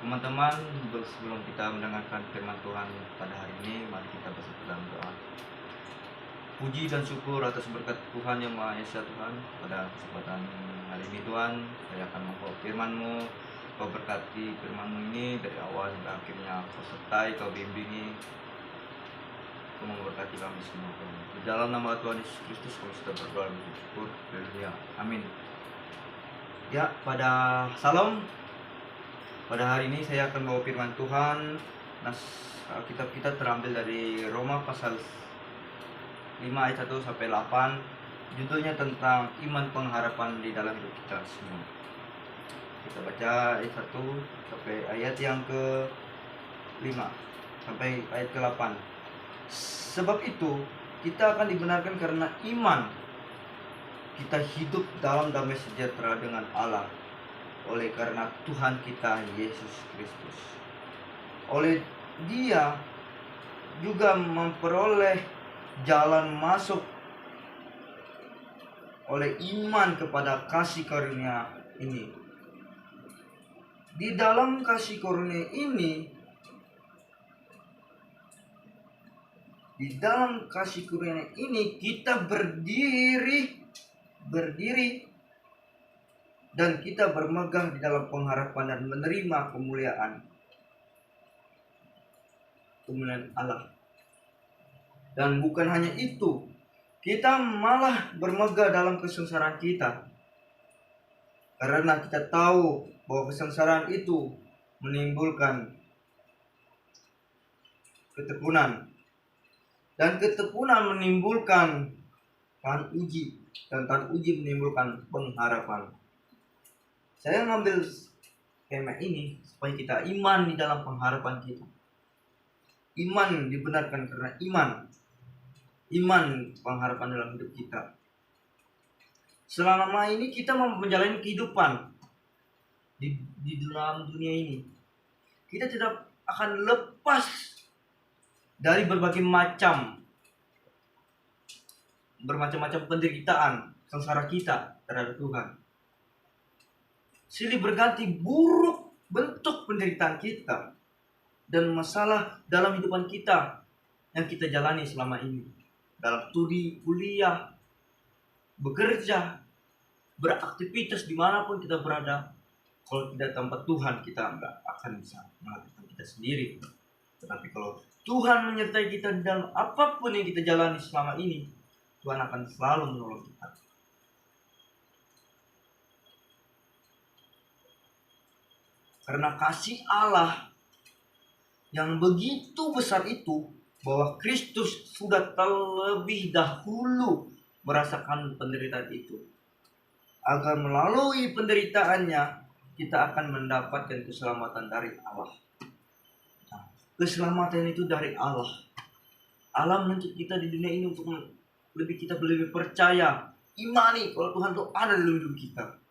Teman-teman, sebelum kita mendengarkan firman Tuhan pada hari ini, mari kita bersatu dalam doa. Puji dan syukur atas berkat Tuhan yang Maha Esa Tuhan. Pada kesempatan hari ini Tuhan, saya akan membawa firman-Mu. Kau berkati firman-Mu ini dari awal hingga akhirnya. Kau sertai, Kau bimbingi. Kau memberkati kami semua Tuhan. Di dalam nama Tuhan Yesus Kristus kami sudah berdoa dan bersyukur. Haleluya. Amin. Ya, pada Salam. Pada hari ini saya akan bawa firman Tuhan. Kitab kita terambil dari Roma pasal 5 ayat 1 sampai 8. Judulnya tentang iman pengharapan di dalam hidup kita semua. Kita baca ayat 1 sampai ayat yang ke-5 sampai ayat ke-8. Sebab itu kita akan dibenarkan karena iman. Kita hidup dalam damai sejahtera dengan Allah oleh karena Tuhan kita Yesus Kristus. Oleh Dia juga memperoleh jalan masuk oleh iman kepada kasih karunia ini. Di dalam kasih karunia ini, kita berdiri dan kita bermegang di dalam pengharapan dan menerima kemuliaan Allah. Dan bukan hanya itu, kita malah bermegah dalam kesengsaraan kita, karena kita tahu bahwa kesengsaraan itu menimbulkan ketekunan, dan ketekunan menimbulkan tahan uji, dan tahan uji menimbulkan pengharapan. Saya ngambil tema ini supaya kita iman di dalam pengharapan kita. Iman dibenarkan karena iman pengharapan dalam hidup kita. Selama ini kita menjalani kehidupan di dalam dunia ini. Kita tidak akan lepas dari bermacam-macam penderitaan sengsara kita terhadap Tuhan. Silih berganti buruk bentuk penderitaan kita dan masalah dalam hidupan kita yang kita jalani selama ini. Dalam studi, kuliah, bekerja, beraktivitas dimanapun kita berada. Kalau tidak tanpa Tuhan, kita nggak akan bisa melakukan kita sendiri. Tetapi kalau Tuhan menyertai kita dalam apapun yang kita jalani selama ini, Tuhan akan selalu menolong kita. Karena kasih Allah yang begitu besar itu, bahwa Kristus sudah terlebih dahulu merasakan penderitaan itu, agar melalui penderitaannya kita akan mendapatkan keselamatan dari Allah. Keselamatan itu dari Allah. Allah menuntut kita di dunia ini untuk kita lebih percaya, imani kalau Tuhan itu ada dalam hidup kita.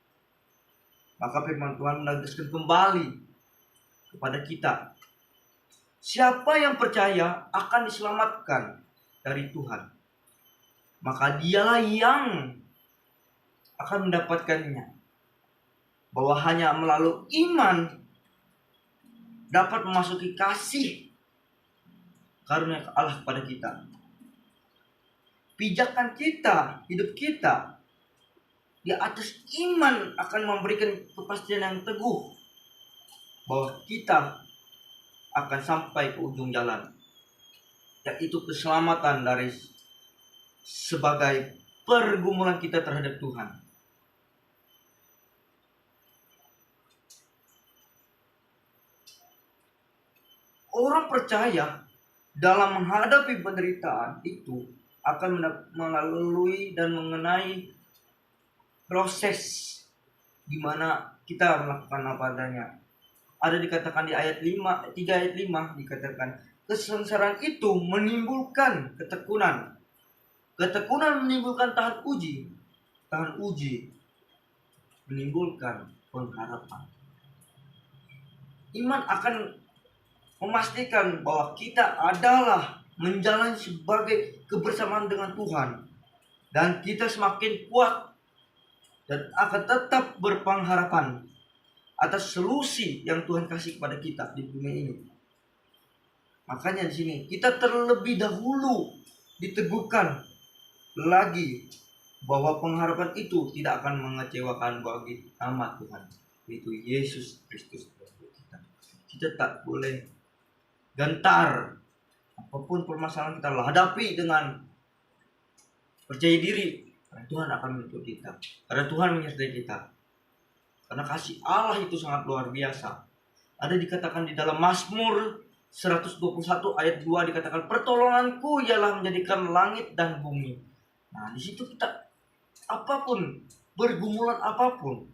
Maka firman Tuhan menegaskan kembali kepada kita, siapa yang percaya akan diselamatkan dari Tuhan, maka dialah yang akan mendapatkannya. Bahwa hanya melalui iman dapat memasuki kasih karunia Allah kepada kita. Pijakan kita, hidup kita di atas iman akan memberikan kepastian yang teguh bahwa kita akan sampai ke ujung jalan, yaitu keselamatan dari sebagai pergumulan kita terhadap Tuhan. Orang percaya dalam menghadapi penderitaan itu akan melalui dan mengenai proses di mana kita melakukan apa adanya. Ada dikatakan di ayat 5, 3 ayat 5 dikatakan, kesengsaraan itu menimbulkan ketekunan. Ketekunan menimbulkan tahan uji. Tahan uji menimbulkan pengharapan. Iman akan memastikan bahwa kita adalah menjalani sebagai kebersamaan dengan Tuhan, dan kita semakin kuat dan akan tetap berpengharapan atas solusi yang Tuhan kasih kepada kita di dunia ini. Makanya di sini kita terlebih dahulu diteguhkan lagi bahwa pengharapan itu tidak akan mengecewakan bagi nama Tuhan, yaitu Yesus Kristus. Kita tak boleh gentar. Apapun permasalahan kita hadapi dengan percaya diri, karena Tuhan akan menuntut kita, karena Tuhan menyertai kita. Karena kasih Allah itu sangat luar biasa. Ada dikatakan di dalam Mazmur 121 ayat 2 dikatakan, pertolonganku ialah menjadikan langit dan bumi. Nah, di situ kita apapun, bergumulan apapun,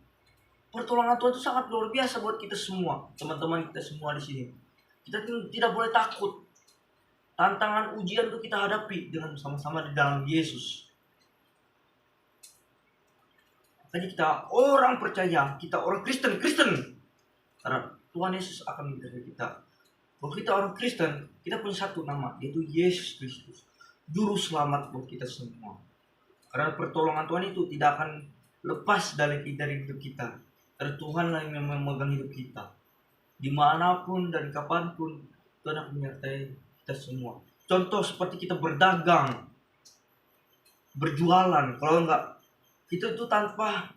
pertolongan Tuhan itu sangat luar biasa buat kita semua, teman-teman kita semua di sini. Kita tidak boleh takut. Tantangan ujian itu kita hadapi dengan sama-sama di dalam Yesus. Makanya kita orang percaya, kita orang Kristen. Karena Tuhan Yesus akan menjaga kita. Kalau kita orang Kristen, kita punya satu nama, yaitu Yesus Kristus, Juru Selamat buat kita semua. Karena pertolongan Tuhan itu tidak akan lepas dari hidup kita. Karena Tuhan yang memegang hidup kita. Dimanapun dan kapanpun, Tuhan akan menyertai kita semua. Contoh seperti kita berdagang, berjualan. Kalau enggak, kita itu tanpa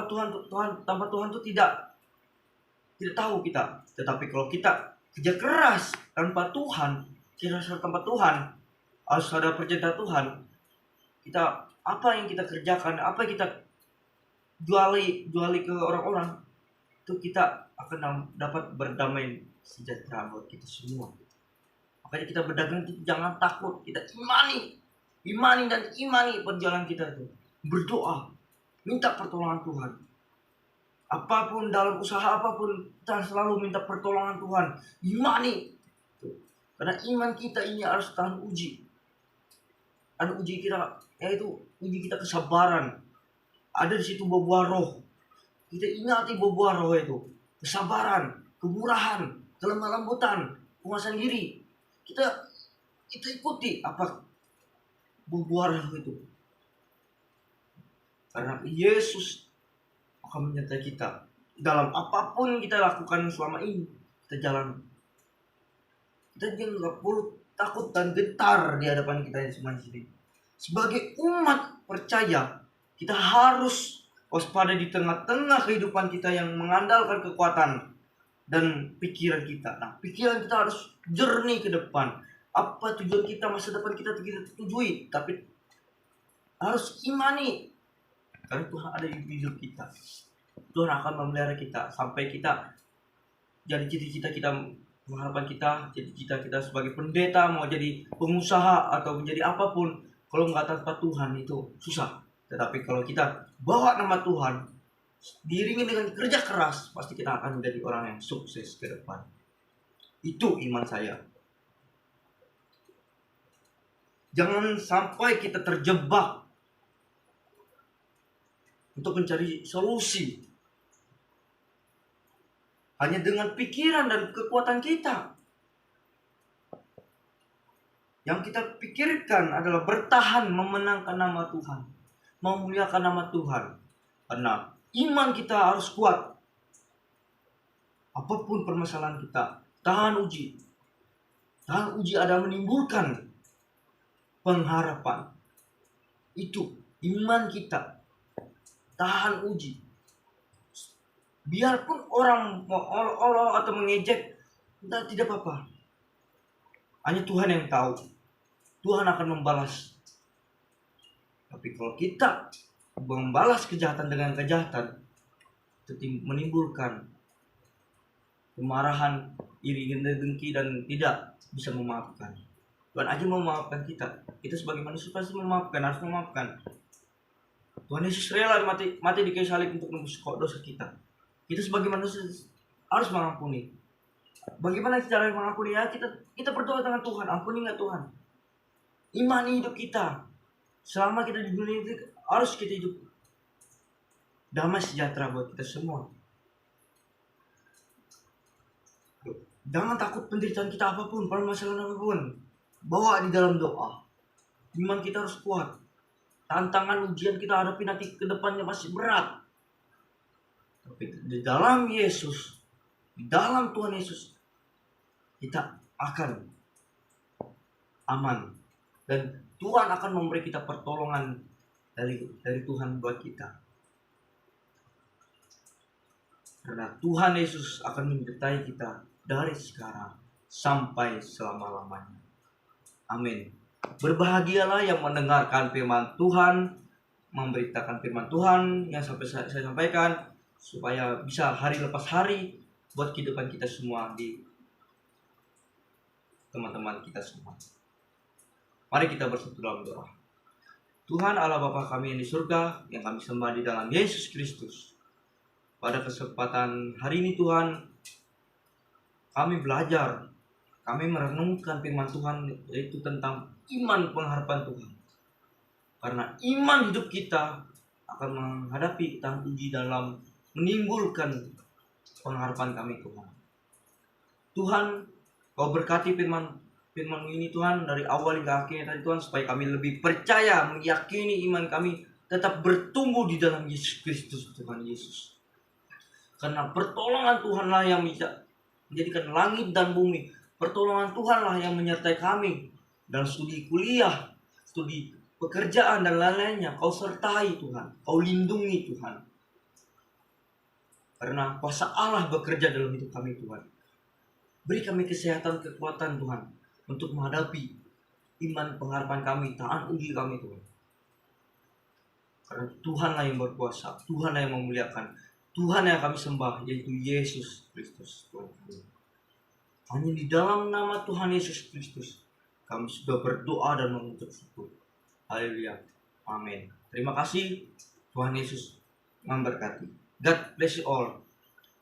Tuhan itu tidak tahu kita. Tetapi kalau kita kerja keras tanpa Tuhan, harus ada percintaan Tuhan. Kita apa yang kita kerjakan, apa yang kita juali ke orang-orang, itu kita akan dapat berdamai sejahtera buat kita semua. Makanya kita berdagang itu jangan takut, kita imani perjalanan kita itu. Berdoa, minta pertolongan Tuhan. Apapun dalam usaha apapun, kita selalu minta pertolongan Tuhan. Imani. Karena iman kita ini harus tahan uji. Dan uji kita, yaitu uji kita kesabaran. Ada di situ buah roh. Kita ingati buah roh itu. Kesabaran, kemurahan, kelemah lembutan, penguasaan diri. Kita ikuti apa buah roh itu. Karena Yesus akan menyertai kita dalam apapun yang kita lakukan selama ini. Kita jalan. Kita jangan nggak perlu takut dan gentar di hadapan kita yang semua di sini. Sebagai umat percaya, kita harus waspada di tengah-tengah kehidupan kita yang mengandalkan kekuatan dan pikiran kita. Nah, pikiran kita harus jernih ke depan. Apa tujuan kita, masa depan kita tujui, tapi harus imani. Karena Tuhan ada di hidup kita. Tuhan akan memelihara kita sampai kita jadi cita-cita kita, harapan kita, cita-cita kita sebagai pendeta, mau jadi pengusaha atau menjadi apapun. Kalau nggak tanpa Tuhan itu susah. Tetapi kalau kita bawa nama Tuhan, diiringi dengan kerja keras, pasti kita akan menjadi orang yang sukses ke depan. Itu iman saya. Jangan sampai kita terjebak untuk mencari solusi hanya dengan pikiran dan kekuatan kita. Yang kita pikirkan adalah bertahan memenangkan nama Tuhan, memuliakan nama Tuhan. Karena iman kita harus kuat. Apapun permasalahan kita, tahan uji. Tahan uji ada menimbulkan pengharapan. Itu iman kita. Tahan uji. Biarpun orang mau olok-olok atau mengejek, tidak apa-apa. Hanya Tuhan yang tahu. Tuhan akan membalas. Tapi kalau kita membalas kejahatan dengan kejahatan, itu menimbulkan kemarahan, iri, dengki, dan tidak bisa memaafkan. Tuhan aja memaafkan kita. Kita sebagai manusia pasti memaafkan, harus memaafkan. Tuhan Yesus rela mati di kayu salib untuk menembus dosa kita. Kita sebagai manusia harus mengampuni. Bagaimana cara mengampuni? Ya kita berdoa dengan Tuhan, ampuni nggak Tuhan? Imani hidup kita. Selama kita di dunia ini harus kita hidup damai sejahtera buat kita semua. Jangan takut penderitaan kita apapun, permasalahan apapun. Bawa di dalam doa. Iman kita harus kuat. Tantangan ujian kita hadapi nanti ke depannya masih berat. Tapi di dalam Yesus, di dalam Tuhan Yesus, kita akan aman. Dan Tuhan akan memberi kita pertolongan dari Tuhan buat kita. Karena Tuhan Yesus akan menyertai kita dari sekarang sampai selama-lamanya. Amin. Berbahagialah yang mendengarkan firman Tuhan, memberitakan firman Tuhan yang sampai saya sampaikan, supaya bisa hari lepas hari buat kehidupan kita semua, di teman-teman kita semua. Mari kita bersatu dalam doa. Tuhan Allah Bapa kami yang di surga, yang kami sembah di dalam Yesus Kristus. Pada kesempatan hari ini Tuhan, kami belajar, kami merenungkan firman Tuhan, yaitu tentang iman pengharapan Tuhan. Karena iman hidup kita akan menghadapi tantangan uji dalam menimbulkan pengharapan kami Tuhan. Tuhan, Kau berkati firman-Mu ini Tuhan dari awal hingga akhirnya tadi Tuhan, supaya kami lebih percaya, meyakini iman kami tetap bertumbuh di dalam Yesus Kristus Tuhan Yesus. Karena pertolongan Tuhanlah yang bisa menjadikan langit dan bumi. Pertolongan Tuhanlah yang menyertai kami dalam studi kuliah, studi pekerjaan dan lain-lainnya. Kau sertai Tuhan, Kau lindungi Tuhan. Karena kuasa Allah bekerja dalam hidup kami Tuhan. Beri kami kesehatan, kekuatan Tuhan, untuk menghadapi iman pengharapan kami, tahan uji kami Tuhan. Karena Tuhanlah yang berkuasa, Tuhanlah yang memuliakan, Tuhan yang kami sembah, yaitu Yesus Kristus Tuhan kami. Hanya di dalam nama Tuhan Yesus Kristus kami sudah berdoa dan mengucap syukur. Haleluya. Amin. Terima kasih. Tuhan Yesus memberkati. God bless you all.